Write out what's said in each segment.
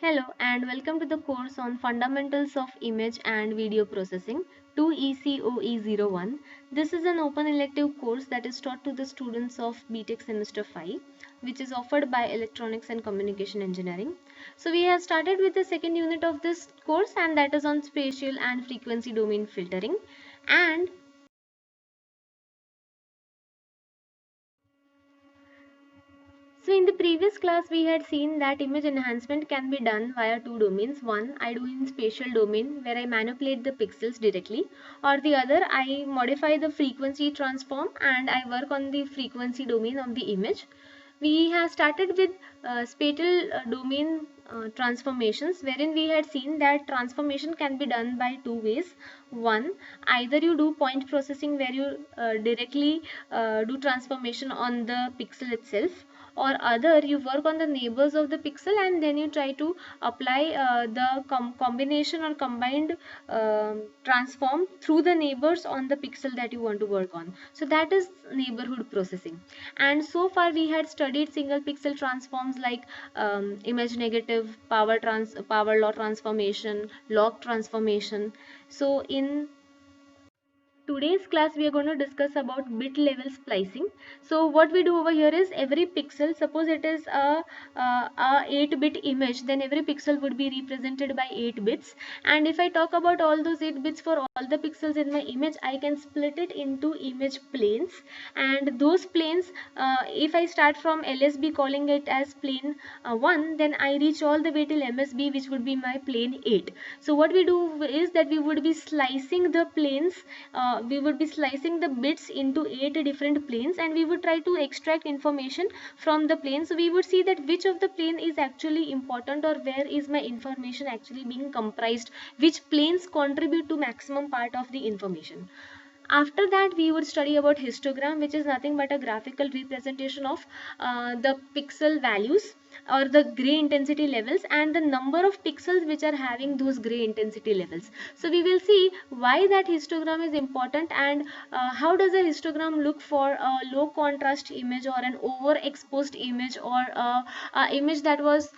Hello and welcome to the course on Fundamentals of Image and Video Processing 2ECOE01. This is an open elective course that is taught to the students of BTech Semester 5, which is offered by Electronics and Communication Engineering. So we have started with the second unit of this course, and that is on spatial and frequency domain filtering. And so in the previous class, we had seen that image enhancement can be done via two domains. One, I do in spatial domain where I manipulate the pixels directly, or the other, I modify the frequency transform and I work on the frequency domain of the image. We have started with spatial domain transformations, wherein we had seen that transformation can be done by two ways. One, either you do point processing where you directly do transformation on the pixel itself, or other you work on the neighbors of the pixel and then you try to apply the combination or combined transform through the neighbors on the pixel that you want to work on. So that is neighborhood processing. And so far we had studied single pixel transforms like image negative, power law transformation, log transformation. So in today's class we are going to discuss about bit level splicing. So what we do over here is every pixel, suppose it is a 8-bit image, then every pixel would be represented by 8 bits. And if I talk about all those 8 bits for all the pixels in my image, I can split it into image planes. And those planes, if I start from LSB calling it as plane 1, then I reach all the way till MSB, which would be my plane 8. So what we do is that we would be slicing the planes, we would be slicing the bits into 8 different planes, and we would try to extract information from the plane. So we would see that which of the plane is actually important, or where is my information actually being comprised, which planes contribute to maximum part of the information. After that we would study about histogram, which is nothing but a graphical representation of the pixel values or the gray intensity levels and the number of pixels which are having those gray intensity levels. So we will see why that histogram is important, and how does a histogram look for a low contrast image or an overexposed image, or a image that was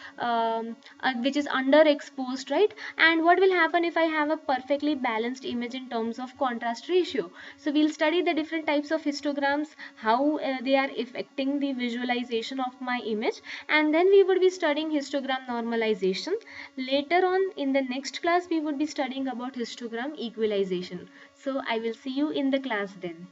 which is underexposed, right? And what will happen if I have a perfectly balanced image in terms of contrast ratio. So we'll study the different types of histograms, how they are affecting the visualization of my image, and then we would be studying histogram normalization. Later on in the next class we would be studying about histogram equalization. So I will see you in the class then.